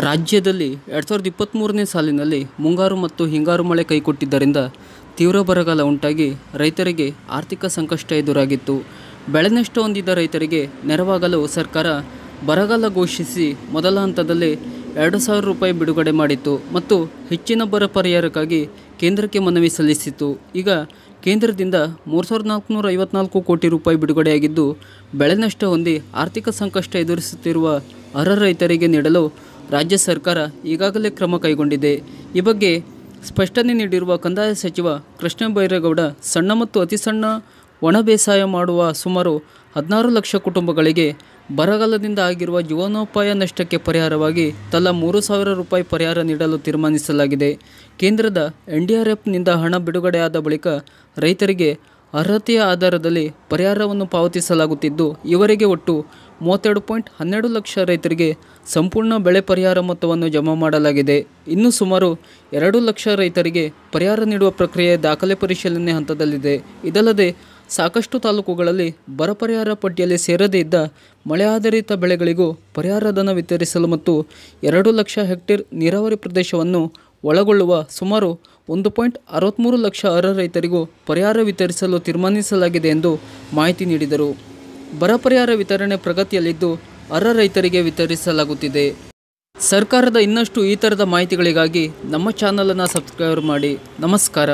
ರಾಜ್ಯದಲ್ಲಿ 2023ನೇ ಸಾಲಿನಲ್ಲಿ ಮುಂಗಾರು ಮತ್ತು ಹಿಂಗಾರು ಮಳೆ ಕೈಕೊಟ್ಟಿದ್ದರಿಂದ ತೀವ್ರ ಬರಗಾಲ ಉಂಟಾಗಿ ರೈತರಿಗೆ ಆರ್ಥಿಕ ಸಂಕಷ್ಟ ಎದುರಾಗಿತ್ತು. ಬೆಳೆ ನಷ್ಟ ಹೊಂದಿದ ರೈತರಿಗೆ ನೆರವಾಗಲು ಸರ್ಕಾರ ಬರಗಾಲ ಘೋಷಿಸಿ ಮೊದಲ ಹಂತದಲ್ಲಿ 2,000 ರೂಪಾಯಿ ಬಿಡುಗಡೆ ಮಾಡಿತ್ತು ಮತ್ತು ಹೆಚ್ಚಿನ ಬರ ಪರಿಹಾರಕ್ಕಾಗಿ ಕೇಂದ್ರಕ್ಕೆ ಮನವಿ ಸಲ್ಲಿಸಿತು. ಈಗ ಕೇಂದ್ರದಿಂದ 3,454 ಕೋಟಿ ರೂಪಾಯಿ ಬಿಡುಗಡೆಯಾಗಿದ್ದು, ಬೆಳೆ ನಷ್ಟ ಹೊಂದಿ ಆರ್ಥಿಕ ಸಂಕಷ್ಟ ಎದುರಿಸುತ್ತಿರುವ ಅರ್ಹ ರೈತರಿಗೆ ನೀಡಲು ರಾಜ್ಯ ಸರ್ಕಾರ ಈಗಾಗಲೇ ಕ್ರಮ ಕೈಗೊಂಡಿದೆ. ಈ ಬಗ್ಗೆ ಸ್ಪಷ್ಟನೆ ನೀಡಿರುವ ಕಂದಾಯ ಸಚಿವ ಕೃಷ್ಣ ಬೈರೇಗೌಡ, ಸಣ್ಣ ಮತ್ತು ಅತಿ ಸಣ್ಣ ಒಣ ಬೇಸಾಯ ಮಾಡುವ ಸುಮಾರು 16 ಲಕ್ಷ ಕುಟುಂಬಗಳಿಗೆ ಬರಗಾಲದಿಂದ ಆಗಿರುವ ಜೀವನೋಪಾಯ ನಷ್ಟಕ್ಕೆ ಪರಿಹಾರವಾಗಿ ತಲಾ 3,000 ರೂಪಾಯಿ ಪರಿಹಾರ ನೀಡಲು ತೀರ್ಮಾನಿಸಲಾಗಿದೆ. ಕೇಂದ್ರದ NDRFನಿಂದ ಹಣ ಬಿಡುಗಡೆಯಾದ ಬಳಿಕ ರೈತರಿಗೆ ಅರ್ಹತೆಯ ಆಧಾರದಲ್ಲಿ ಪರಿಹಾರವನ್ನು ಪಾವತಿಸಲಾಗುತ್ತಿದ್ದು, ಇವರಿಗೆ ಒಟ್ಟು 32.12 ಲಕ್ಷ ರೈತರಿಗೆ ಸಂಪೂರ್ಣ ಬೆಳೆ ಪರಿಹಾರ ಮೊತ್ತವನ್ನು ಜಮಾ ಮಾಡಲಾಗಿದೆ. ಇನ್ನು ಸುಮಾರು 2 ಲಕ್ಷ ರೈತರಿಗೆ ಪರಿಹಾರ ನೀಡುವ ಪ್ರಕ್ರಿಯೆ ದಾಖಲೆ ಪರಿಶೀಲನೆ ಹಂತದಲ್ಲಿದೆ. ಇದಲ್ಲದೆ ಸಾಕಷ್ಟು ತಾಲೂಕುಗಳಲ್ಲಿ ಬರ ಪರಿಹಾರ ಪಟ್ಟಿಯಲ್ಲಿ ಸೇರದೇ ಇದ್ದ ಮಳೆ ಆಧಾರಿತ ಬೆಳೆಗಳಿಗೂ ಪರಿಹಾರ ಧನ ವಿತರಿಸಲು ಮತ್ತು 2 ಲಕ್ಷ ಹೆಕ್ಟೇರ್ ನೀರಾವರಿ ಪ್ರದೇಶವನ್ನು ಒಳಗೊಳ್ಳುವ ಸುಮಾರು 1.63 ಲಕ್ಷ ಅರ್ಹ ರೈತರಿಗೂ ಪರಿಹಾರ ವಿತರಿಸಲು ತೀರ್ಮಾನಿಸಲಾಗಿದೆ ಎಂದು ಮಾಹಿತಿ ನೀಡಿದರು. ಬರ ಪರಿಹಾರ ವಿತರಣೆ ಪ್ರಗತಿಯಲ್ಲಿದ್ದು, ಅರ್ಹ ರೈತರಿಗೆ ವಿತರಿಸಲಾಗುತ್ತಿದೆ. ಸರ್ಕಾರದ ಇನ್ನಷ್ಟು ಈ ಥರದ ಮಾಹಿತಿಗಳಿಗಾಗಿ ನಮ್ಮ ಚಾನಲನ್ನು ಸಬ್ಸ್ಕ್ರೈಬ್ ಮಾಡಿ. ನಮಸ್ಕಾರ.